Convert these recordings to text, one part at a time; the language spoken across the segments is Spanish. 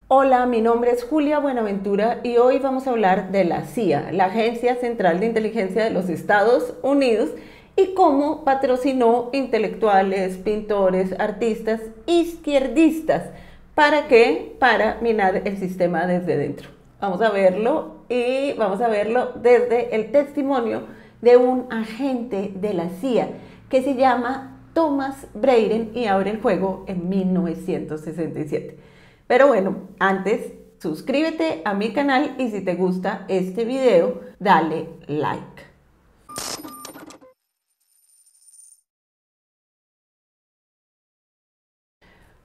Hola, mi nombre es Julia Buenaventura y hoy vamos a hablar de la CIA, la Agencia Central de Inteligencia de los Estados Unidos, y cómo patrocinó intelectuales, pintores, artistas, izquierdistas. ¿Para qué? Para minar el sistema desde dentro. Vamos a verlo y vamos a verlo desde el testimonio de un agente de la CIA que se llama Thomas Brayden y abre el juego en 1967. Pero bueno, antes suscríbete a mi canal y si te gusta este video, dale like.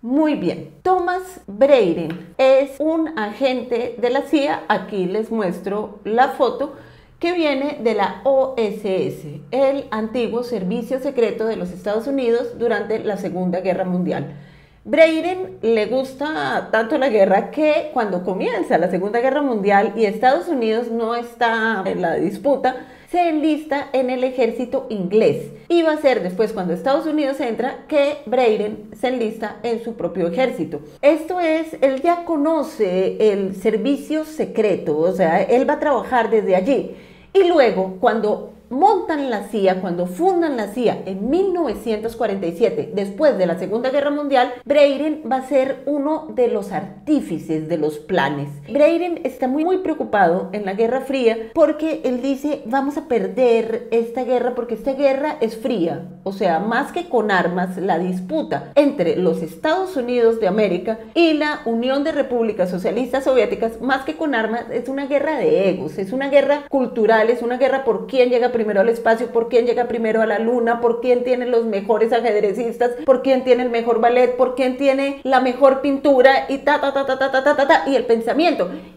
Muy bien, Thomas Brayden es un agente de la CIA, aquí les muestro la foto, que viene de la OSS, el antiguo servicio secreto de los Estados Unidos durante la Segunda Guerra Mundial. Brayden le gusta tanto la guerra que cuando comienza la Segunda Guerra Mundial y Estados Unidos no está en la disputa, se enlista en el ejército inglés. Y va a ser después, cuando Estados Unidos entra, que Brayden se enlista en su propio ejército. Esto es, él ya conoce el servicio secreto, o sea, él va a trabajar desde allí. Y luego, cuando montan la CIA, cuando fundan la CIA en 1947, después de la Segunda Guerra Mundial, Brayden va a ser uno de los artífices de los planes. Brayden está muy preocupado en la Guerra Fría porque él dice, vamos a perder esta guerra porque esta guerra es fría, o sea, más que con armas, la disputa entre los Estados Unidos de América y la Unión de Repúblicas Socialistas Soviéticas, más que con armas, es una guerra de egos, es una guerra cultural, es una guerra por quién llega primero al espacio, por quién llega primero a la luna, por quién tiene los mejores ajedrecistas, por quién tiene el mejor ballet, por quién tiene la mejor pintura y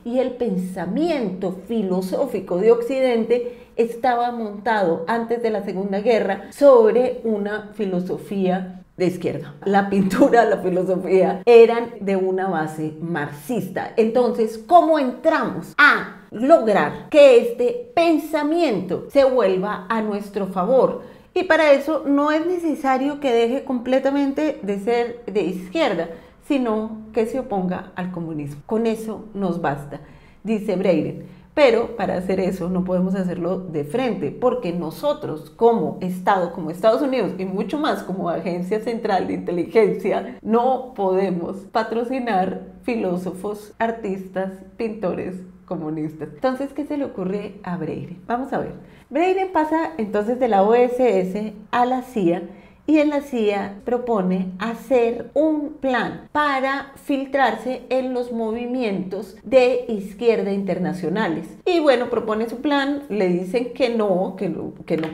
y el pensamiento filosófico de Occidente estaba montado antes de la Segunda Guerra sobre una filosofía de izquierda. La pintura, la filosofía eran de una base marxista. Entonces, ¿cómo entramos a lograr que este pensamiento se vuelva a nuestro favor? Y para eso no es necesario que deje completamente de ser de izquierda, sino que se oponga al comunismo. Con eso nos basta, dice Brayden. Pero para hacer eso no podemos hacerlo de frente, porque nosotros como Estado, como Estados Unidos y mucho más como Agencia Central de Inteligencia, no podemos patrocinar filósofos, artistas, pintores comunistas. Entonces, ¿qué se le ocurre a Brayden? Vamos a ver. Brayden pasa entonces de la OSS a la CIA, y en la CIA propone hacer un plan para filtrarse en los movimientos de izquierda internacionales. Y bueno, propone su plan, le dicen que no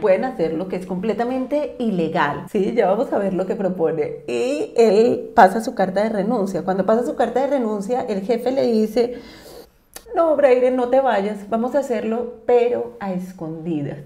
pueden hacerlo, que es completamente ilegal. Sí, ya vamos a ver lo que propone. Y él pasa su carta de renuncia. Cuando pasa su carta de renuncia, el jefe le dice, no, Brayden, no te vayas, vamos a hacerlo, pero a escondidas.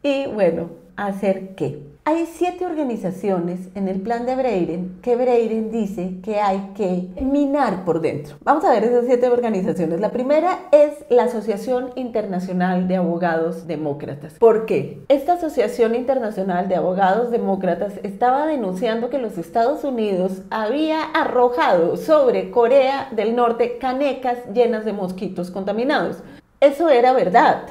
Y bueno, ¿hacer qué? Hay 7 organizaciones en el plan de Brayden que Brayden dice que hay que minar por dentro. Vamos a ver esas 7 organizaciones. La primera es la Asociación Internacional de Abogados Demócratas. ¿Por qué? Esta Asociación Internacional de Abogados Demócratas estaba denunciando que los Estados Unidos había arrojado sobre Corea del Norte canecas llenas de mosquitos contaminados. Eso era verdad.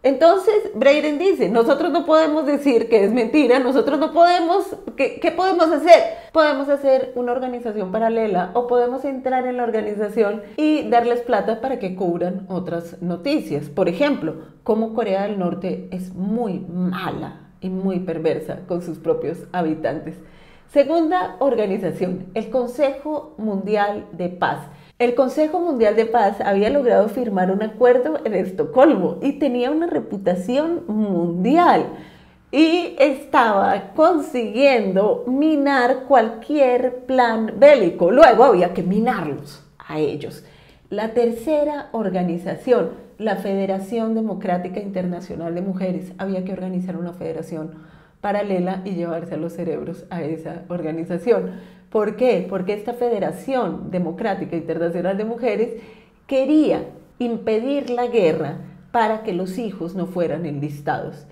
Entonces, Brayden dice, nosotros no podemos decir que es mentira, nosotros no podemos, ¿qué podemos hacer? Podemos hacer una organización paralela o podemos entrar en la organización y darles plata para que cubran otras noticias. Por ejemplo, cómo Corea del Norte es muy mala y muy perversa con sus propios habitantes. Segunda organización, el Consejo Mundial de Paz. El Consejo Mundial de Paz había logrado firmar un acuerdo en Estocolmo y tenía una reputación mundial y estaba consiguiendo minar cualquier plan bélico. Luego había que minarlos a ellos. La tercera organización, la Federación Democrática Internacional de Mujeres, había que organizar una federación paralela y llevarse a los cerebros a esa organización. ¿Por qué? Porque esta Federación Democrática Internacional de Mujeres quería impedir la guerra para que los hijos no fueran enlistados.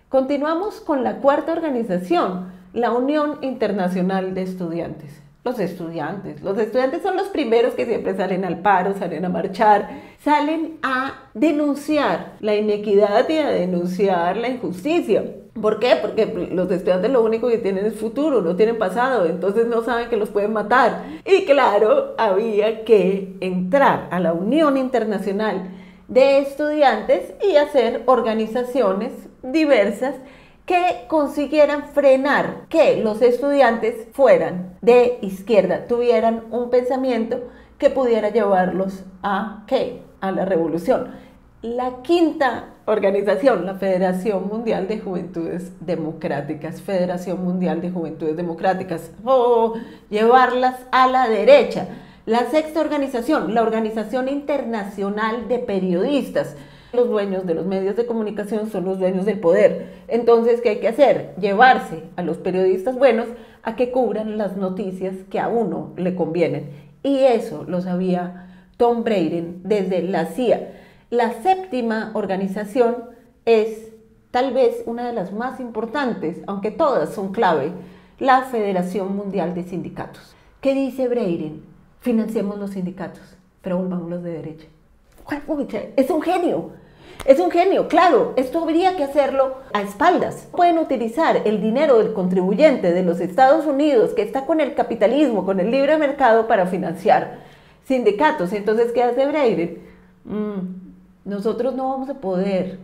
Continuamos con la cuarta organización, la Unión Internacional de Estudiantes. Los estudiantes. Los estudiantes son los primeros que siempre salen al paro, salen a marchar, salen a denunciar la inequidad y a denunciar la injusticia. ¿Por qué? Porque los estudiantes lo único que tienen es futuro, no tienen pasado, entonces no saben que los pueden matar. Y claro, había que entrar a la Unión Internacional de Estudiantes y hacer organizaciones diversas que consiguieran frenar que los estudiantes fueran de izquierda, tuvieran un pensamiento que pudiera llevarlos a ¿qué? A la revolución. La quinta organización, la Federación Mundial de Juventudes Democráticas, Federación Mundial de Juventudes Democráticas, llevarlas a la derecha. La sexta organización, la Organización Internacional de Periodistas. Los dueños de los medios de comunicación son los dueños del poder. Entonces, ¿qué hay que hacer? Llevarse a los periodistas buenos a que cubran las noticias que a uno le convienen. Y eso lo sabía Tom Brady desde la CIA. La séptima organización es tal vez una de las más importantes, aunque todas son clave, la Federación Mundial de Sindicatos. ¿Qué dice Brady? Financiemos los sindicatos, pero volvámoslos de derecha. Es un genio. Es un genio, claro, esto habría que hacerlo a espaldas. Pueden utilizar el dinero del contribuyente de los Estados Unidos, que está con el capitalismo, con el libre mercado, para financiar sindicatos. Entonces, ¿qué hace Brady? Nosotros no vamos a poder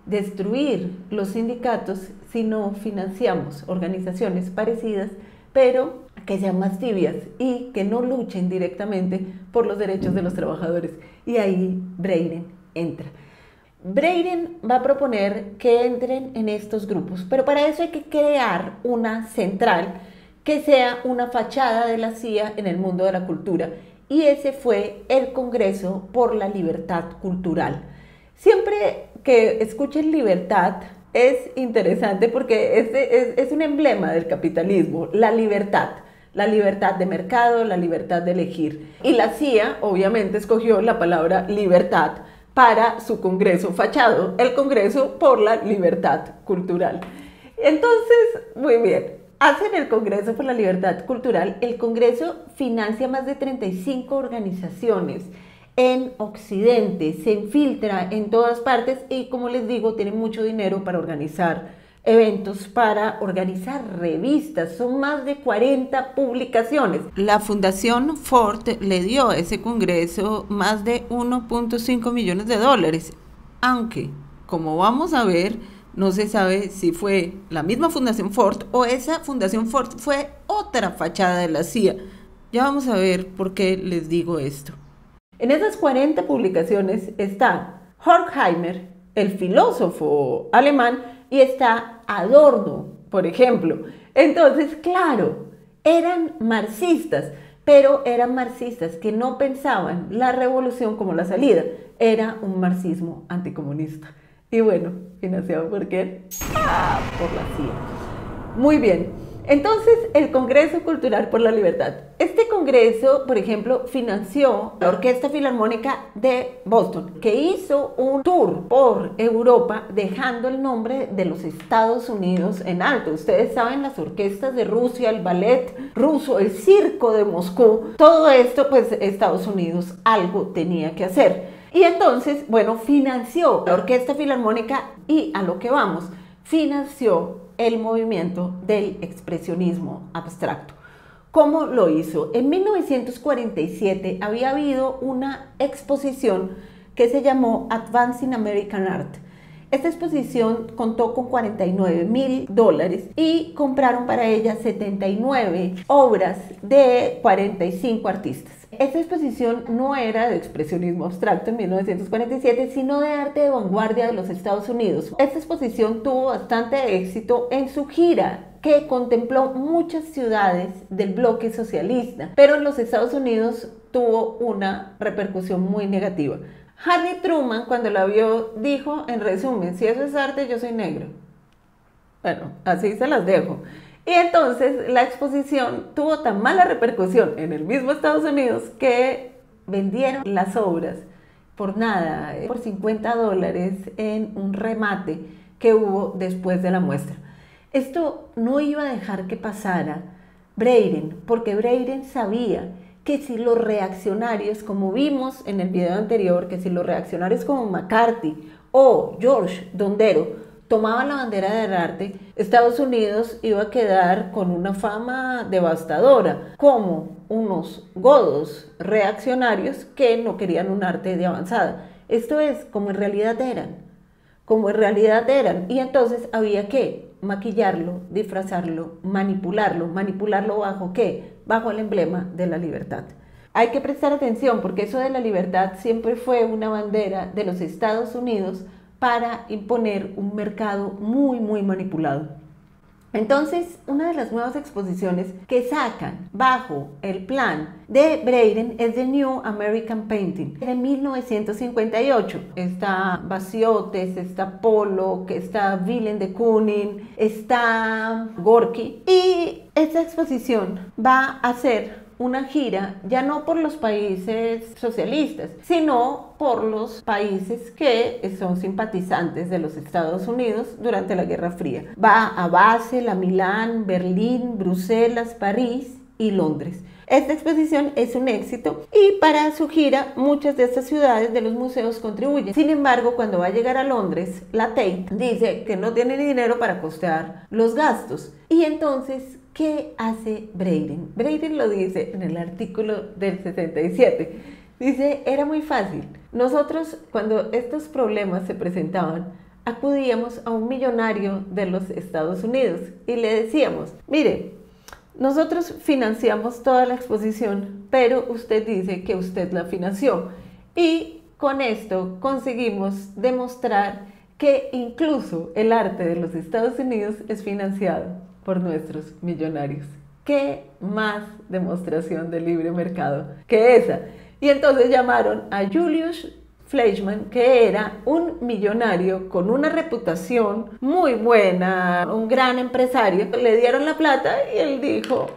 destruir los sindicatos si no financiamos organizaciones parecidas, pero que sean más tibias y que no luchen directamente por los derechos de los trabajadores. Y ahí Brady entra. Brady va a proponer que entren en estos grupos, pero para eso hay que crear una central que sea una fachada de la CIA en el mundo de la cultura, y ese fue el Congreso por la Libertad Cultural. Siempre que escuchen libertad es interesante porque es un emblema del capitalismo, la libertad de mercado, la libertad de elegir. Y la CIA obviamente escogió la palabra libertad para su congreso fachado, el Congreso por la Libertad Cultural. Entonces, muy bien, hacen el Congreso por la Libertad Cultural. El Congreso financia más de 35 organizaciones en Occidente, se infiltra en todas partes y, como les digo, tiene mucho dinero para organizar eventos, para organizar revistas. Son más de 40 publicaciones. La Fundación Ford le dio a ese congreso más de 1.5 millones de dólares, aunque, como vamos a ver, no se sabe si fue la misma Fundación Ford o esa Fundación Ford fue otra fachada de la CIA. Ya vamos a ver por qué les digo esto. En esas 40 publicaciones está Horkheimer, el filósofo alemán, y está Adorno, por ejemplo. Entonces, claro, eran marxistas, pero eran marxistas que no pensaban la revolución como la salida. Era un marxismo anticomunista. Y bueno, ¿financiado por qué? Por la CIA. Muy bien. Entonces, el Congreso Cultural por la Libertad. Este congreso, por ejemplo, financió la Orquesta Filarmónica de Boston, que hizo un tour por Europa dejando el nombre de los Estados Unidos en alto. Ustedes saben, las orquestas de Rusia, el ballet ruso, el circo de Moscú, todo esto, pues Estados Unidos algo tenía que hacer. Y entonces, bueno, financió la Orquesta Filarmónica y, a lo que vamos, financió el movimiento del expresionismo abstracto. ¿Cómo lo hizo? En 1947 había habido una exposición que se llamó Advancing American Art. Esta exposición contó con $49,000 y compraron para ella 79 obras de 45 artistas. Esta exposición no era de expresionismo abstracto en 1947, sino de arte de vanguardia de los Estados Unidos. Esta exposición tuvo bastante éxito en su gira, que contempló muchas ciudades del bloque socialista, pero en los Estados Unidos tuvo una repercusión muy negativa. Harry Truman, cuando la vio, dijo, en resumen, si eso es arte, yo soy negro. Bueno, así se las dejo. Y entonces la exposición tuvo tan mala repercusión en el mismo Estados Unidos que vendieron las obras por nada, por $50 en un remate que hubo después de la muestra. Esto no iba a dejar que pasara Breitling, porque Breitling sabía que si los reaccionarios, como vimos en el video anterior, que si los reaccionarios como McCarthy o George Dondero tomaban la bandera del arte, Estados Unidos iba a quedar con una fama devastadora, como unos godos reaccionarios que no querían un arte de avanzada. Esto es como en realidad eran, y entonces había que maquillarlo, disfrazarlo, manipularlo bajo ¿qué? Bajo el emblema de la libertad. Hay que prestar atención porque eso de la libertad siempre fue una bandera de los Estados Unidos para imponer un mercado muy manipulado. Entonces, una de las nuevas exposiciones que sacan bajo el plan de Breitling es The New American Painting de 1958. Está Basiotes, está Pollock, está Willem de Kooning, está Gorky, y esta exposición va a ser una gira ya no por los países socialistas, sino por los países que son simpatizantes de los Estados Unidos durante la Guerra Fría. Va a Basel, a Milán, Berlín, Bruselas, París y Londres. Esta exposición es un éxito y para su gira muchas de estas ciudades de los museos contribuyen. Sin embargo, cuando va a llegar a Londres, la Tate dice que no tiene ni dinero para costear los gastos. Y entonces, ¿qué hace Breitling? Breitling lo dice en el artículo del 67. Dice, era muy fácil. Nosotros, cuando estos problemas se presentaban, acudíamos a un millonario de los Estados Unidos y le decíamos, mire, nosotros financiamos toda la exposición, pero usted dice que usted la financió. Y con esto conseguimos demostrar que incluso el arte de los Estados Unidos es financiado por nuestros millonarios. ¿Qué más demostración de libre mercado que esa? Y entonces llamaron a Julius Fleischmann, que era un millonario con una reputación muy buena, un gran empresario. Le dieron la plata y él dijo,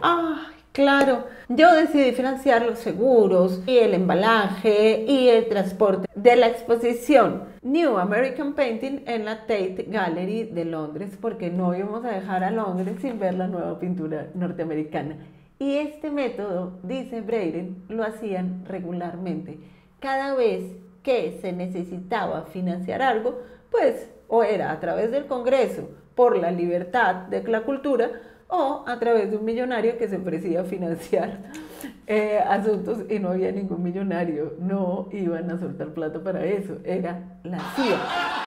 claro, yo decidí financiar los seguros y el embalaje y el transporte de la exposición New American Painting en la Tate Gallery de Londres, porque no íbamos a dejar a Londres sin ver la nueva pintura norteamericana. Y este método, dice Breitling, lo hacían regularmente. Cada vez que se necesitaba financiar algo, pues o era a través del Congreso por la libertad de la cultura o a través de un millonario que se ofrecía a financiar asuntos y no había ningún millonario, no iban a soltar plata para eso, era la CIA.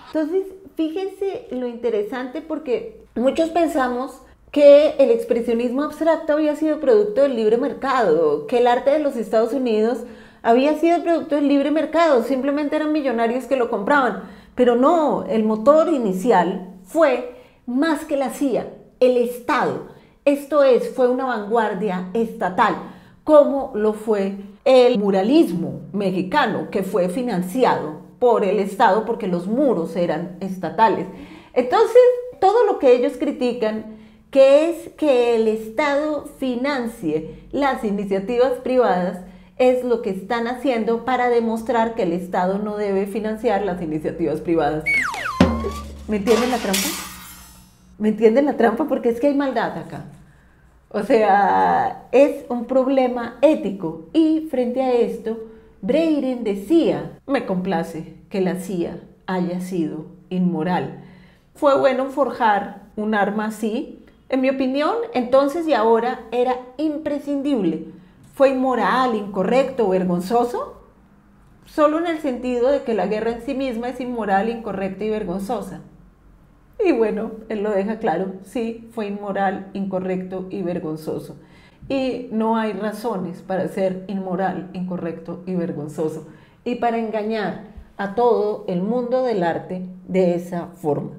Entonces, fíjense lo interesante porque muchos pensamos que el expresionismo abstracto había sido producto del libre mercado, que el arte de los Estados Unidos había sido el producto del libre mercado, simplemente eran millonarios que lo compraban. Pero no, el motor inicial fue más que la CIA, el Estado. Esto es, fue una vanguardia estatal, como lo fue el muralismo mexicano, que fue financiado por el Estado porque los muros eran estatales. Entonces, todo lo que ellos critican, que es que el Estado financie las iniciativas privadas, es lo que están haciendo para demostrar que el Estado no debe financiar las iniciativas privadas. ¿Me entienden la trampa? ¿Me entienden la trampa? Porque es que hay maldad acá. O sea, es un problema ético. Y frente a esto, Breitling decía, me complace que la CIA haya sido inmoral. Fue bueno forjar un arma así. En mi opinión, entonces y ahora era imprescindible. ¿Fue inmoral, incorrecto, vergonzoso? Solo en el sentido de que la guerra en sí misma es inmoral, incorrecta y vergonzosa. Y bueno, él lo deja claro, sí, fue inmoral, incorrecto y vergonzoso. Y no hay razones para ser inmoral, incorrecto y vergonzoso. Y para engañar a todo el mundo del arte de esa forma.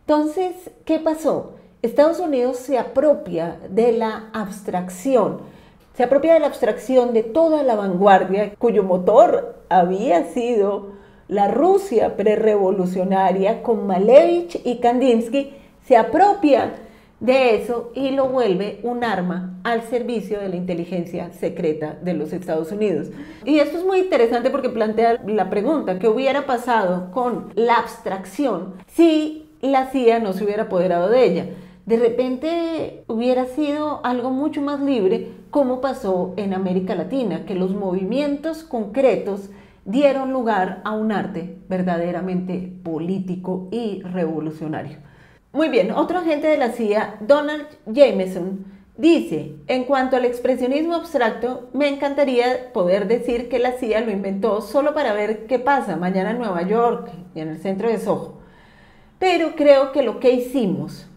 Entonces, ¿qué pasó? Estados Unidos se apropia de la abstracción. Se apropia de la abstracción de toda la vanguardia cuyo motor había sido la Rusia prerevolucionaria con Malevich y Kandinsky, se apropia de eso y lo vuelve un arma al servicio de la inteligencia secreta de los Estados Unidos. Y esto es muy interesante porque plantea la pregunta, ¿qué hubiera pasado con la abstracción si la CIA no se hubiera apoderado de ella? de repente hubiera sido algo mucho más libre, como pasó en América Latina, que los movimientos concretos dieron lugar a un arte verdaderamente político y revolucionario. Muy bien, otro agente de la CIA, Donald Jameson, dice: en cuanto al expresionismo abstracto, me encantaría poder decir que la CIA lo inventó solo para ver qué pasa mañana en Nueva York y en el centro de Soho. Pero creo que lo que hicimos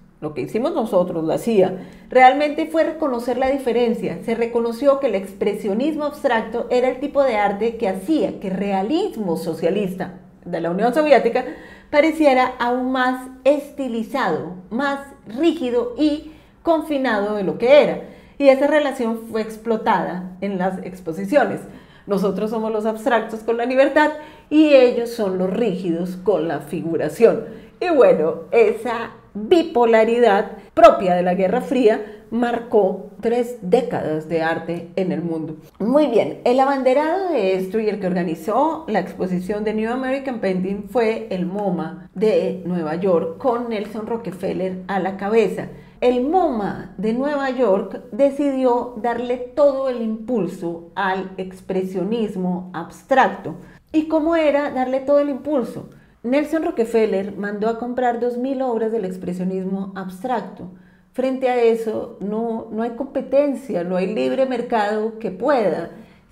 nosotros, la CIA, realmente fue reconocer la diferencia. Se reconoció que el expresionismo abstracto era el tipo de arte que hacía que el realismo socialista de la Unión Soviética pareciera aún más estilizado, más rígido y confinado de lo que era. Y esa relación fue explotada en las exposiciones. Nosotros somos los abstractos con la libertad y ellos son los rígidos con la figuración. Y bueno, esa bipolaridad propia de la Guerra Fría marcó 3 décadas de arte en el mundo. Muy bien, el abanderado de esto y el que organizó la exposición de New American Painting fue el MoMA de Nueva York, con Nelson Rockefeller a la cabeza. El MoMA de Nueva York decidió darle todo el impulso al expresionismo abstracto. ¿Y cómo era darle todo el impulso? Nelson Rockefeller mandó a comprar 2.000 obras del expresionismo abstracto. Frente a eso no hay competencia, no hay libre mercado que pueda.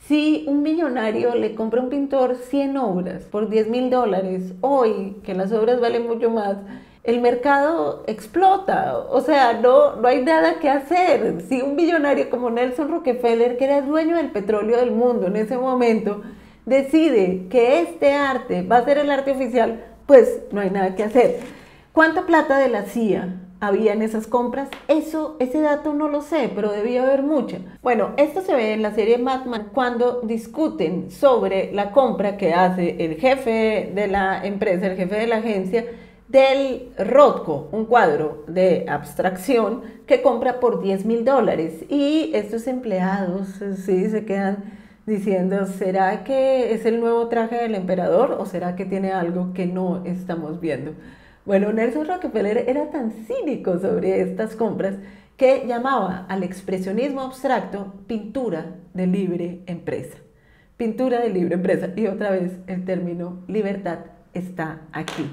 Si un millonario le compra a un pintor 100 obras por $10.000, hoy que las obras valen mucho más, el mercado explota. O sea, no hay nada que hacer. Si un millonario como Nelson Rockefeller, que era dueño del petróleo del mundo en ese momento, decide que este arte va a ser el arte oficial, pues no hay nada que hacer. ¿Cuánta plata de la CIA había en esas compras? Ese dato no lo sé, pero debía haber mucha. Bueno, esto se ve en la serie Mad Men cuando discuten sobre la compra que hace el jefe de la empresa, el jefe de la agencia, del Rothko, un cuadro de abstracción que compra por $10.000. Y estos empleados sí se quedan diciendo: ¿será que es el nuevo traje del emperador o será que tiene algo que no estamos viendo? Bueno, Nelson Rockefeller era tan cínico sobre estas compras que llamaba al expresionismo abstracto pintura de libre empresa. Pintura de libre empresa. Y otra vez el término libertad está aquí.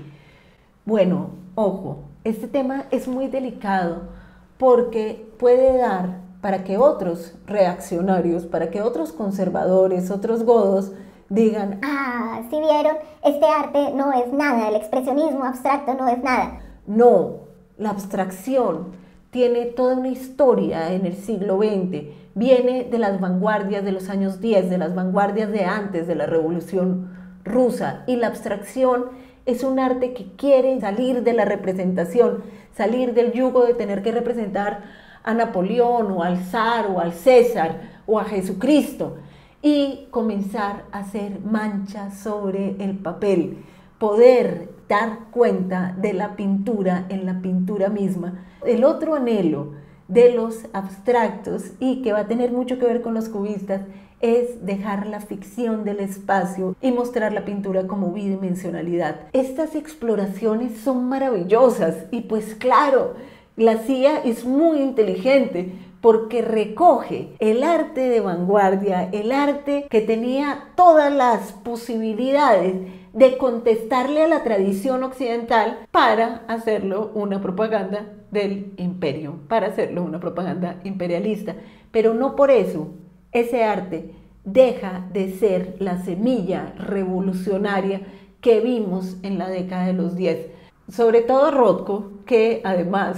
Bueno, ojo, este tema es muy delicado porque puede dar para que otros reaccionarios, para que otros conservadores, otros godos digan: ah, ¿sí vieron? Este arte no es nada, el expresionismo abstracto no es nada. No, la abstracción tiene toda una historia en el siglo XX, viene de las vanguardias de los años 10, de las vanguardias de antes de la Revolución Rusa, y la abstracción es un arte que quiere salir de la representación, salir del yugo de tener que representar a Napoleón o al zar o al César o a Jesucristo, y comenzar a hacer manchas sobre el papel, poder dar cuenta de la pintura en la pintura misma. El otro anhelo de los abstractos, y que va a tener mucho que ver con los cubistas, es dejar la ficción del espacio y mostrar la pintura como bidimensionalidad. Estas exploraciones son maravillosas y pues claro, la CIA es muy inteligente porque recoge el arte de vanguardia, el arte que tenía todas las posibilidades de contestarle a la tradición occidental para hacerlo una propaganda del imperio, para hacerlo una propaganda imperialista. Pero no por eso ese arte deja de ser la semilla revolucionaria que vimos en la década de los 10. Sobre todo Rothko, que además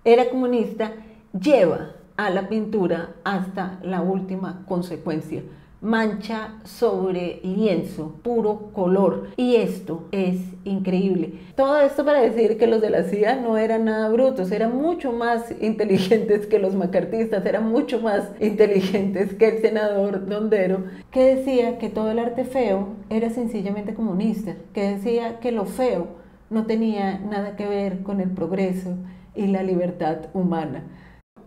era comunista, lleva a la pintura hasta la última consecuencia. Mancha sobre lienzo, puro color. Y esto es increíble. Todo esto para decir que los de la CIA no eran nada brutos, eran mucho más inteligentes que los macartistas, eran mucho más inteligentes que el senador Dondero, que decía que todo el arte feo era sencillamente comunista, que decía que lo feo no tenía nada que ver con el progreso y la libertad humana.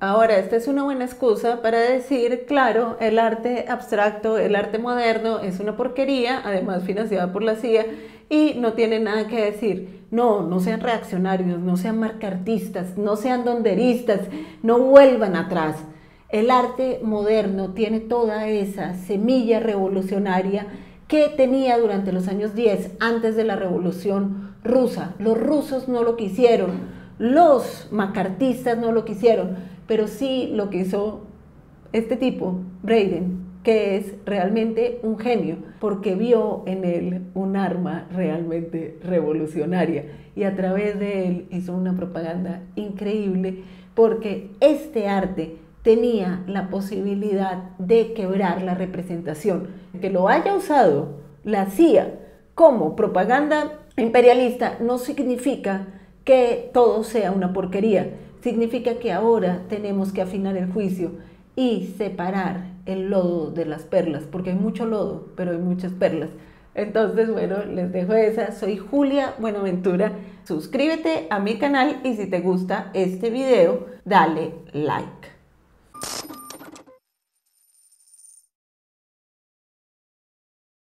Ahora, esta es una buena excusa para decir, claro, el arte abstracto, el arte moderno es una porquería, además financiada por la CIA, y no tiene nada que decir. No, no sean reaccionarios, no sean marcartistas, no sean donderistas, no vuelvan atrás. El arte moderno tiene toda esa semilla revolucionaria que tenía durante los años 10, antes de la Revolución Rusa. Los rusos no lo quisieron, los macartistas no lo quisieron, pero sí lo quiso este tipo, Braden, que es realmente un genio, porque vio en él un arma realmente revolucionaria y a través de él hizo una propaganda increíble, porque este arte tenía la posibilidad de quebrar la representación. Que lo haya usado la CIA como propaganda imperialista no significa que todo sea una porquería, significa que ahora tenemos que afinar el juicio y separar el lodo de las perlas, porque hay mucho lodo, pero hay muchas perlas. Entonces, bueno, les dejo esa. Soy Julia Buenaventura. Suscríbete a mi canal y si te gusta este video, dale like.